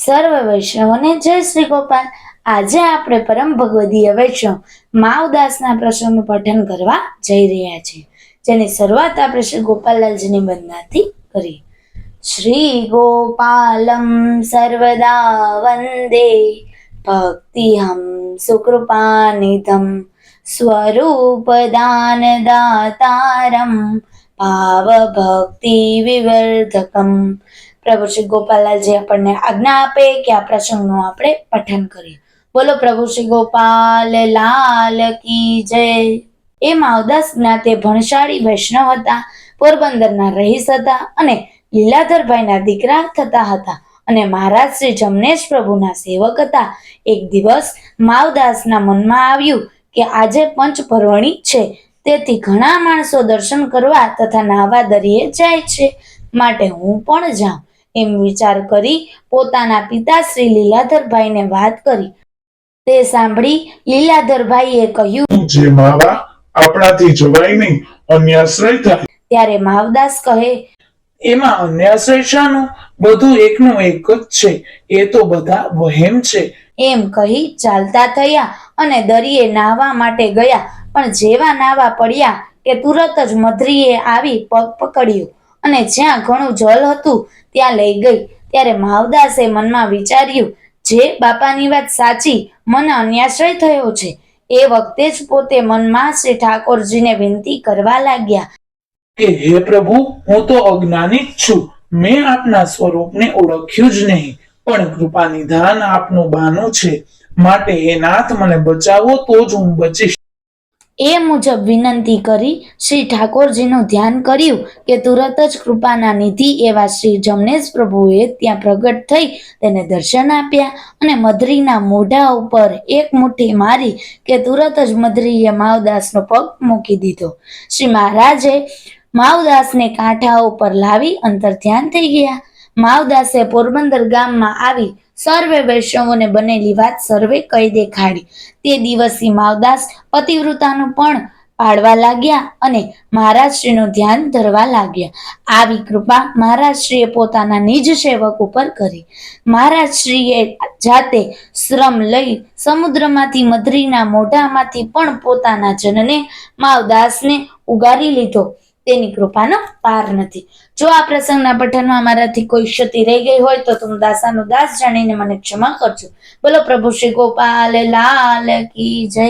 સર્વ વૈષ્ણવોને જય શ્રી ગોપાલ। આજે આપણે પરમ ભગવદીય વૈષ્ણવ માવદાસના પ્રસંગનું પઠન કરવા જઈ રહ્યા છીએ, જેની શરૂઆત આપણે શ્રી ગોપાલલાલજીની વંદનાથી કરી। શ્રી ગોપાલમ સર્વદા વંદે ભક્તિહમ સુકૃપાનિધમ સ્વરૂપ દાન દાતારમ ભાવ ભક્તિ વિવર્ધકમ। પ્રભુ શ્રી ગોપાલલાલજી આપણને આજ્ઞા આપે કે આ પ્રસંગનું આપણે પઠન કરીએ। બોલો પ્રભુ શ્રી ગોપાલ લાલ કી જય। એ માવદાસ જ્ઞાતે ભણશાળી વૈષ્ણવ હતા, પોરબંદરના રહીશ હતા અને લીલાધરભાઈના દીકરા થતા હતા અને મહારાજ શ્રી જમનેશ પ્રભુના સેવક હતા। એક દિવસ માવદાસના મનમાં આવ્યું કે આજે પંચ પરવણી છે, તેથી ઘણા માણસો દર્શન કરવા તથા નાહવા દરિયે જાય છે, માટે હું પણ જાઉં એમ વિચાર કરી પોતાના પિતા શ્રી લીલાધરભાઈને વાત કરી। તે સાંભળી લીલાધરભાઈએ કહ્યું, જે માવા આપણાથી જવાય નહીં, અન્યાશ્રય થાય। ત્યારે માવદાસ કહે, એમાં અન્યાશ્રય શાનો? બધું એકનું એક જ છે, એ તો બધા વહેમ છે। એમ કહી ચાલતા થયા અને દરિયે નાહવા માટે ગયા, પણ જેવા નાહવા પડ્યા કે તુરત જ મધરીએ આવી પગ પકડ્યો અને જ્યાં ઘણું જળ હતું ત્યાં લઈ ગઈ। ત્યારે માવદાસે મનમાં વિચાર્યું, જે બાપાની વાત સાચી, મને અન્યાશ્રય થયો છે। એ વખતે જ પોતે મનમાં શ્રી ઠાકોરજીને વિનંતી કરવા લાગ્યા કે હે પ્રભુ, હું તો અજ્ઞાની જ છું, મેં આપના સ્વરૂપને ઓળખ્યું જ નહીં, પણ કૃપા નિધાન આપનું બાનું છે, માટે હે નાથ મને બચાવો તો જ હું બચીશ। એ મુજબ વિનંતી કરી શ્રી ઠાકોરજીનું ધ્યાન કર્યું કે તુરત જ કૃપાના નિધિ એવા શ્રી જમનેશ પ્રભુએ ત્યાં પ્રગટ થઈ તેને દર્શન આપ્યા અને મધરીના મોઢા ઉપર એક મુઠ્ઠી મારી કે તુરત જ મધરીએ માવદાસનો પગ મૂકી દીધો। શ્રી મહારાજે માવદાસને કાંઠા ઉપર લાવી અંતર ધ્યાન થઈ ગયા। માવદાસે પોરબંદર ગામમાં આવી સર્વે વૈષ્ણવોને બનેલી વાત સર્વે કહી દેખાડી। તે દિવસથી માવદાસ પતિવ્રતાનું પણ પાડવા લાગ્યા અને મહારાજશ્રીનું ધ્યાન ધરવા લાગ્યા। આવી કૃપા મહારાજશ્રીએ પોતાના નિજ સેવક ઉપર કરી। મહારાજશ્રીએ જાતે શ્રમ લઈ સમુદ્રમાંથી મધરીના મોઢામાંથી પણ પોતાના જનને માવદાસને ઉગારી લીધો। તેની કૃપાનો પાર નથી। જો આ પ્રસંગના પઠનમાં મારાથી કોઈ ક્ષતિ રહી ગઈ હોય તો તું દાસાનો દાસ જાણીને મને ક્ષમા કરજો। બોલો પ્રભુ શ્રી ગોપાલ લાલ કી જય।